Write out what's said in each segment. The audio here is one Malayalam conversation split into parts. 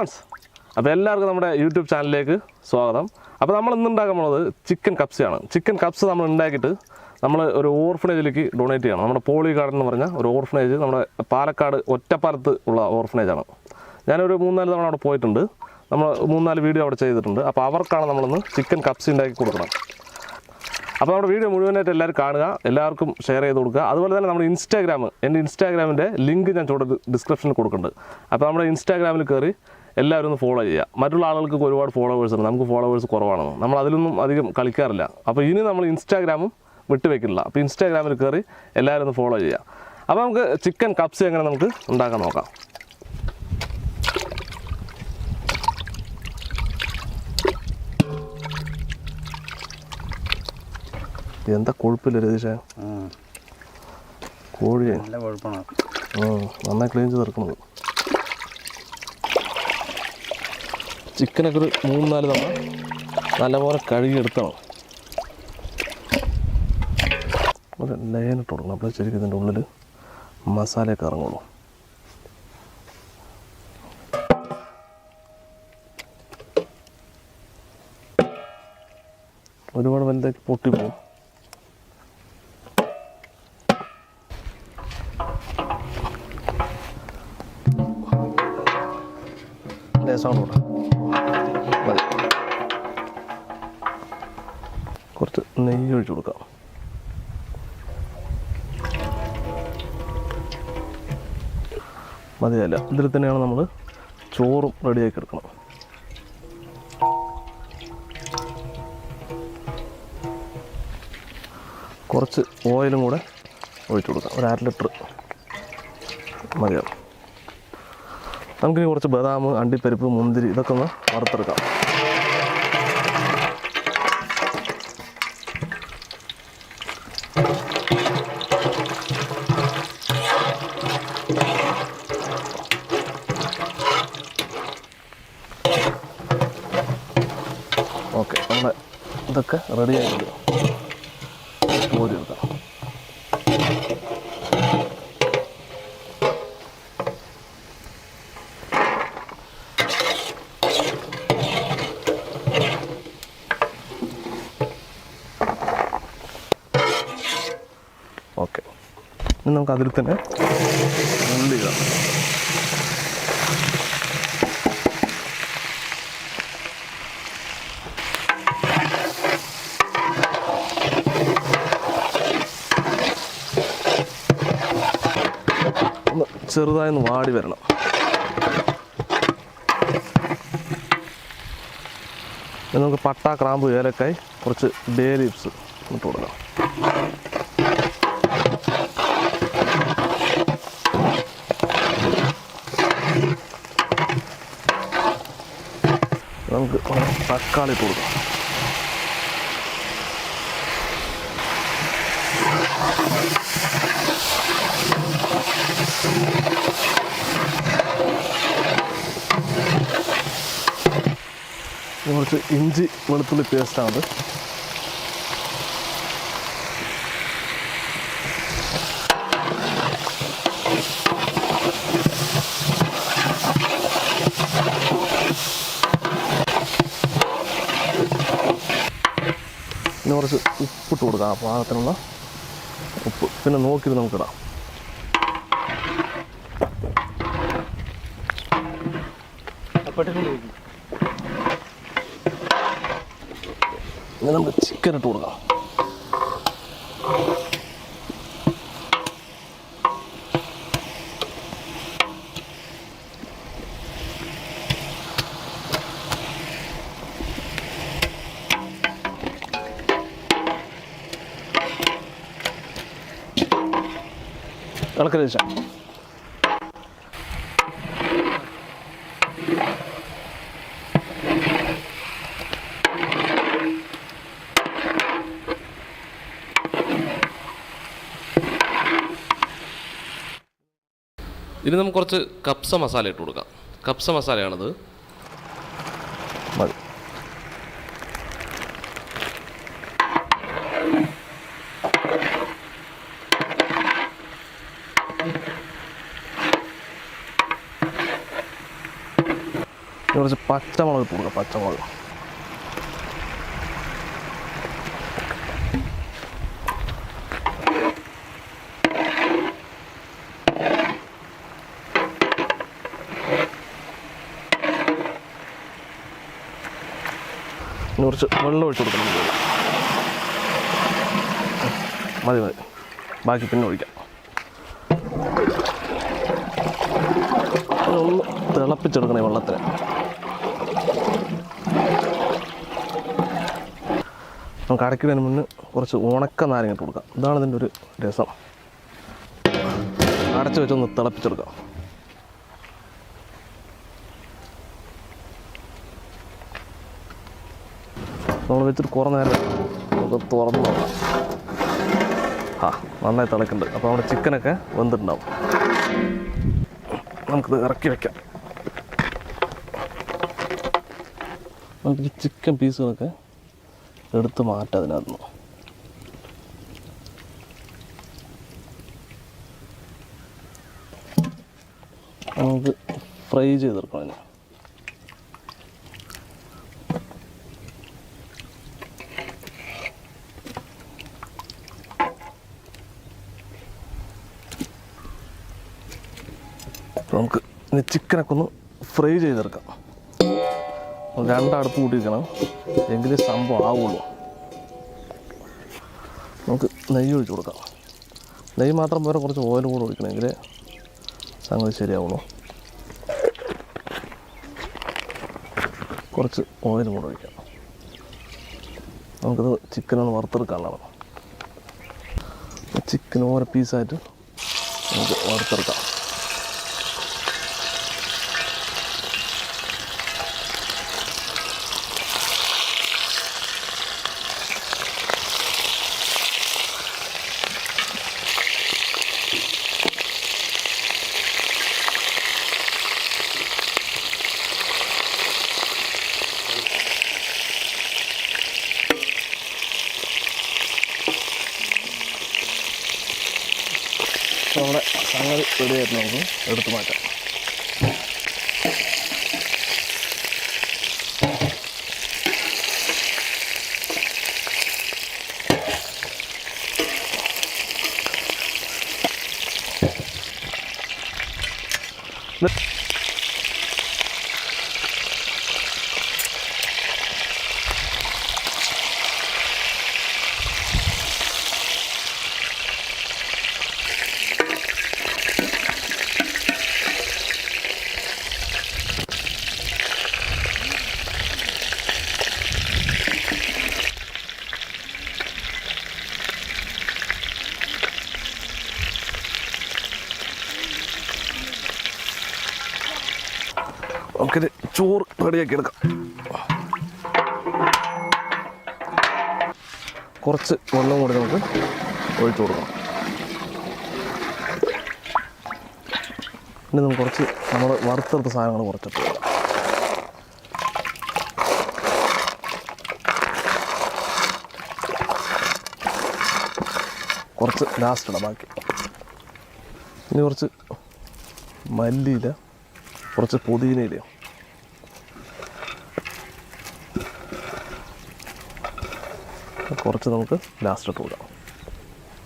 ഫ്രണ്ട്സ്, അപ്പോൾ എല്ലാവർക്കും നമ്മുടെ യൂട്യൂബ് ചാനലിലേക്ക് സ്വാഗതം. അപ്പോൾ നമ്മൾ ഇന്ന് ഉണ്ടാക്കാൻ പോകുന്നത് ചിക്കൻ കപ്സയാണ്. ചിക്കൻ കപ്സ് നമ്മൾ ഉണ്ടാക്കിയിട്ട് നമ്മൾ ഒരു ഓർഫനേജിലേക്ക് ഡൊണേറ്റ് ചെയ്യണം. നമ്മുടെ പോളി ഗാർഡൻ എന്ന് പറഞ്ഞാൽ ഒരു ഓർഫനേജ് നമ്മുടെ പാലക്കാട് ഒറ്റപ്പാലത്ത് ഉള്ള ഓർഫനേജാണ്. ഞാനൊരു 3-4 തവണ അവിടെ പോയിട്ടുണ്ട്. നമ്മൾ 3-4 വീഡിയോ അവിടെ ചെയ്തിട്ടുണ്ട്. അപ്പോൾ അവർക്കാണ് നമ്മളിന്ന് ചിക്കൻ കപ്സ് ഉണ്ടാക്കി കൊടുക്കണം. അപ്പോൾ നമ്മുടെ വീഡിയോ മുഴുവനായിട്ട് എല്ലാവരും കാണുക, എല്ലാവർക്കും ഷെയർ ചെയ്ത് കൊടുക്കുക. അതുപോലെ തന്നെ നമ്മുടെ എൻ്റെ ഇൻസ്റ്റാഗ്രാമിൻ്റെ ലിങ്ക് ഞാൻ ചുവടെ ഡിസ്ക്രിപ്ഷനിൽ കൊടുക്കുന്നുണ്ട്. അപ്പോൾ നമ്മുടെ ഇൻസ്റ്റാഗ്രാമിൽ കയറി എല്ലാവരും ഒന്ന് ഫോളോ ചെയ്യുക. മറ്റുള്ള ആളുകൾക്ക് ഒരുപാട് ഫോളോവേഴ്സ് ഉണ്ട്, നമുക്ക് ഫോളോവേഴ്സ് കുറവാണ്, നമ്മൾ അതിലൊന്നും അധികം കളിക്കാറില്ല. അപ്പോൾ ഇനി നമ്മൾ ഇൻസ്റ്റാഗ്രാമും വിട്ടുവെക്കില്ല. അപ്പോൾ ഇൻസ്റ്റാഗ്രാമിൽ കയറി എല്ലാവരും ഒന്ന് ഫോളോ ചെയ്യുക. അപ്പോൾ നമുക്ക് ചിക്കൻ കപ്സ് എങ്ങനെ നമുക്ക് ഉണ്ടാക്കാൻ നോക്കാം. എന്താ കൊഴുപ്പില്ല രതീഷേ, കോഴിയെ നല്ല കൊഴുപ്പാണ്. നന്നായി ക്ലീൻ ചെയ്ത് ഇറക്കുന്നത്. ചിക്കനൊക്കെ ഒരു 3-4 തവണ നല്ലപോലെ കഴുകിയെടുക്കണം. ഒരു ലൈനിട്ട് കൊടുക്കണം, അപ്പോൾ ശരിക്കും ഇതിൻ്റെ ഉള്ളിൽ മസാലയൊക്കെ ഇറങ്ങുള്ളൂ. ഒരുപാട് വലുതാക്കി പൊട്ടിപ്പോകും. സൗണ്ട് കൂടാ മതി. കുറച്ച് നെയ്യ് ഒഴിച്ചു കൊടുക്കാം. മതിയല്ല, ഇതിൽ തന്നെയാണ് നമ്മൾ ചോറും റെഡിയാക്കി എടുക്കണം. കുറച്ച് ഓയിലും കൂടെ ഒഴിച്ചു കൊടുക്കാം, ഒരു 1/2 ലിറ്റർ മതിയാവും. നമുക്കിനി കുറച്ച് ബദാം, അണ്ടിപ്പരിപ്പ്, മുന്തിരി ഇതൊക്കെ ഒന്ന് വറുത്തെടുക്കാം. ഓക്കെ, നമ്മുടെ ഇതൊക്കെ റെഡിയായിട്ട് കോരി എടുക്കാം. ഓക്കെ, ഇനി നമുക്ക് അതിൽ തന്നെ ഉള്ളി ഇടാം. ഒന്ന് ചെറുതായി ഒന്ന് വാടി വരണം. ഇനി നമുക്ക് പട്ട, ഗ്രാമ്പു, ഏലക്കായ്, കുറച്ച് ബേ ലീവ്സ് ഇട്ട് കൊടുക്കാം. നമുക്ക് തക്കാളി ഇട്ട് കൊടുക്കാം. കുറച്ച് ഇഞ്ചി വെളുത്തുള്ളി പേസ്റ്റാണത്. പിന്നെ കുറച്ച് ഉപ്പിട്ട് കൊടുക്കാം, പാകത്തിനുള്ള ഉപ്പ്. പിന്നെ നോക്കിയിട്ട് നമുക്കിടാം. ഇനി നമുക്ക് ചിക്കൻ ഇട്ട് കൊടുക്കാം. ഇളക്കി വെച്ചാൽ ഇനി നമുക്ക് കുറച്ച് കപ്സ മസാല ഇട്ട് കൊടുക്കാം. കപ്സ മസാലയാണത്. മതി. കുറച്ച് പച്ചമുളക് ഇട്ട് കൊടുക്കാം. പച്ചമുളക് കുറച്ച് വെള്ളം ഒഴിച്ച് കൊടുക്കണം. മതി മതി, ബാക്കി പിന്നെ ഒഴിക്കാം. ഒന്ന് തിളപ്പിച്ചെടുക്കണം ഈ വെള്ളത്തിന്. നമുക്ക് അടയ്ക്കുന്നതിന് മുന്നേ കുറച്ച് ഉണക്ക നാരങ്ങ ഇട്ട് കൊടുക്കാം. ഇതാണ് ഇതിൻ്റെ ഒരു രസം. അടച്ച് വെച്ചൊന്ന് തിളപ്പിച്ചെടുക്കാം. നമ്മൾ വെച്ചിട്ട് കുറേ നേരം നമുക്ക് തുറന്ന് നോക്കാം. നന്നായി തിളക്കുന്നുണ്ട്. അപ്പോൾ നമ്മുടെ ചിക്കനൊക്കെ വെന്തിട്ടുണ്ടാവും. നമുക്കിത് ഇറക്കി വയ്ക്കാം. നമുക്ക് ഈ ചിക്കൻ പീസുകളൊക്കെ എടുത്ത് മാറ്റാം അതിനകത്ത് നിന്ന്. നമുക്ക് ഫ്രൈ ചെയ്തെടുക്കണം അതിന്. നമുക്ക് ഇനി ചിക്കനൊക്കെ ഒന്ന് ഫ്രൈ ചെയ്തെടുക്കാം. രണ്ടടുപ്പ് കൂട്ടിയിരിക്കണം, എങ്കിലേ സംഭവം ആവുള്ളൂ. നമുക്ക് നെയ്യ് ഒഴിച്ച് കൊടുക്കാം. നെയ്യ് മാത്രം പോരാ, കുറച്ച് ഓയിൽ കൂടെ ഒഴിക്കണം, എങ്കിലേ സംഗതി ശരിയാവുള്ളൂ. കുറച്ച് ഓയിലും കൂടെ ഒഴിക്കാം. നമുക്കത് ചിക്കനൊന്ന് വറുത്തെടുക്കാനുള്ളതാണ്. ചിക്കൻ ഓരോ പീസായിട്ട് നമുക്ക് വറുത്തെടുക്കാം. നമ്മുടെ സംഗതി റെഡിയായിട്ട് നമുക്ക് എടുത്ത് മാറ്റാം. നമുക്കിത് ചോറ് റെഡിയാക്കി എടുക്കാം. കുറച്ച് വെള്ളം കൂടി നമുക്ക് ഒഴിച്ചു കൊടുക്കാം. പിന്നെ നമുക്ക് കുറച്ച് നമ്മൾ വറുത്തെടുത്ത സാധനങ്ങൾ കുറച്ചിട്ട് കൊടുക്കാം. കുറച്ച് ലാസ്റ്റ് ഇടാം ബാക്കി. ഇനി കുറച്ച് മല്ലിയില, കുറച്ച് പുതിനയിലയും, കുറച്ച് നമുക്ക് ലാസ്റ്റ് ഇട്ട് കൊടുക്കാം.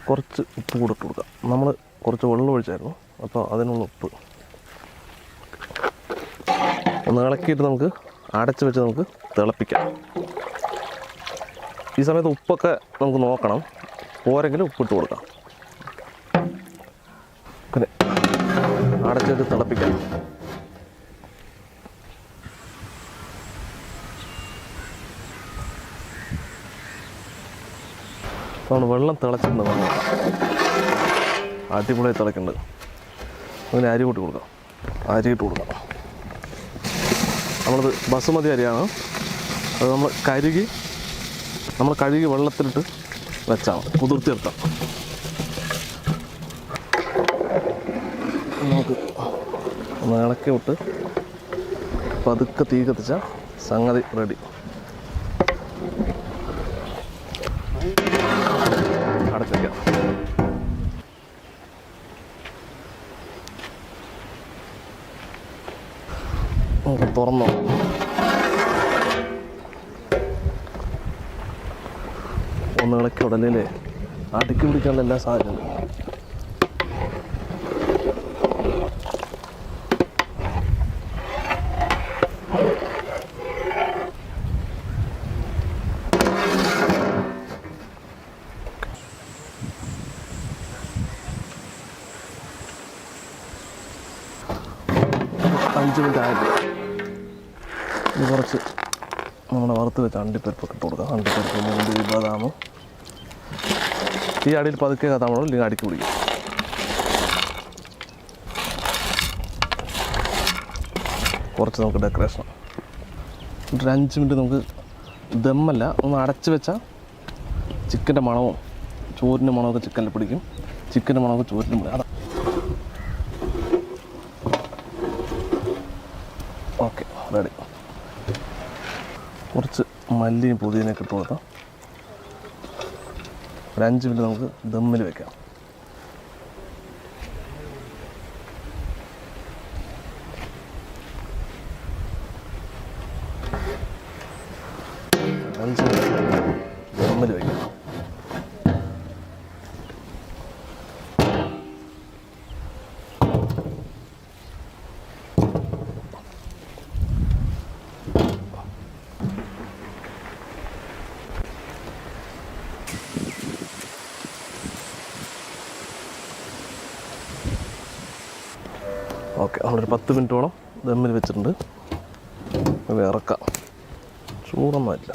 കുറച്ച് ഉപ്പ് കൂടെ ഇട്ട് കൊടുക്കാം. നമ്മൾ കുറച്ച് വെള്ളം ഒഴിച്ചായിരുന്നു, അപ്പോൾ അതിനുള്ള ഉപ്പ് ഒന്ന് ഇളക്കിയിട്ട് നമുക്ക് അടച്ച് വെച്ച് നമുക്ക് തിളപ്പിക്കാം. ഈ സമയത്ത് ഉപ്പൊക്കെ നമുക്ക് നോക്കണം, പോരെങ്കിലും ഉപ്പിട്ട് കൊടുക്കാം. പിന്നെ അടച്ച് വെച്ച് തിളപ്പിക്കാം. നമ്മൾ വെള്ളം തിളച്ചിട്ടുണ്ട്, അടിപൊളിയായി തിളയ്ക്കുന്നുണ്ട്. അങ്ങനെ അരി കൂട്ടി കൊടുക്കാം. അരി ഇട്ട് കൊടുക്കാം. നമ്മളത് ബസുമതി അരിയാണ്. അത് നമ്മൾ കഴുകി വെള്ളത്തിലിട്ട് വെച്ചാൽ മതി, കുതിർത്തിയെടുത്താം. നമുക്ക് ഒന്ന് ഇളക്കി വിട്ട് പതുക്കെ തീ കത്തിച്ചാൽ സംഗതി റെഡി. അടച്ചിരിക്കാം. നമുക്ക് തുറന്നോ. ഒന്ന് ഇളക്കി ഉടനെ അടുക്കി പിടിക്കാനുള്ള എല്ലാ സാധനവും. അഞ്ച് മിനിറ്റ് ആയിട്ട് ഇത് കുറച്ച് നമ്മുടെ വറുത്ത് വെച്ച് അണ്ടിപ്പരിപ്പൊക്കെ ഇട്ട് കൊടുക്കാം. അണ്ടിപ്പരിപ്പ്, മുന്തിരി, ബദാം. ഈ അടിയിൽ പതുക്കെ കത്താമോ ഇല്ലെങ്കിൽ അടുക്കി പിടിക്കും. കുറച്ച് നമുക്ക് ഡെക്കറേഷൻ. ഒരു 5 മിനിറ്റ് നമുക്ക് ദമ്മല്ല, ഒന്ന് അടച്ച് വെച്ചാൽ ചിക്കൻ്റെ മണവും ചോറിൻ്റെ മണമൊക്കെ ചിക്കനിൽ പിടിക്കും. ചിക്കൻ്റെ മണമൊക്കെ ചോറിനും പിടിക്കും. അതാ ഓക്കെ, റെഡി. കുറച്ച് മല്ലിയും പുതിനയൊക്കെ ഇട്ട് കൊടുത്താൽ ഒരു 5 മിനിറ്റ് നമുക്ക് ദമ്മിൽ വെക്കാം. ദമ്മിൽ വെക്കാം. ഓക്കെ, നമ്മളൊരു 10 മിനിറ്റോളം ദമ്മിൽ വെച്ചിട്ടുണ്ട്. അത് ഇറക്കാം. ചൂടൊന്നുമില്ല.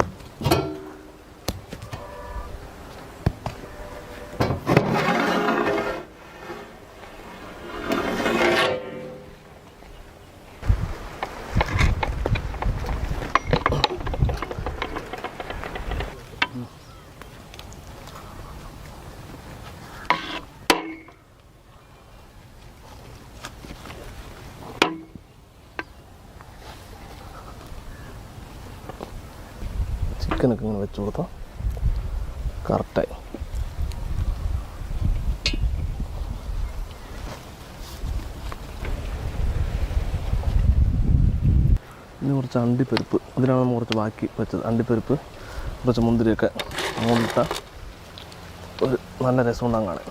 ചിക്കനൊക്കെ ഇങ്ങനെ വെച്ച് കൊടുത്താൽ കറക്റ്റായി. ഇനി കുറച്ച് അണ്ടിപ്പരിപ്പ്, അതിനാണ് നമ്മൾ കുറച്ച് ബാക്കി വെച്ചത്. അണ്ടിപ്പരിപ്പ്, കുറച്ച് മുന്തിരിയൊക്കെ മുകളിലിട്ട ഒരു നല്ല രസം ഉണ്ടാകും കാണാൻ.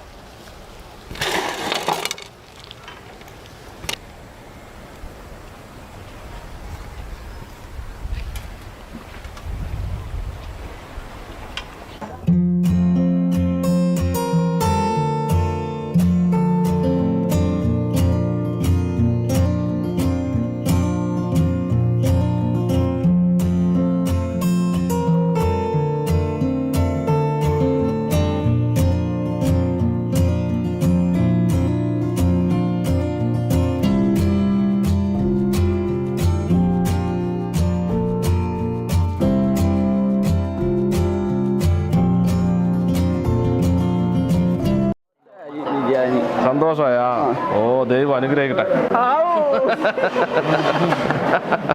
സന്തോഷമായ. ഓ, ദൈവം അനുഗ്രഹിക്കട്ടെ.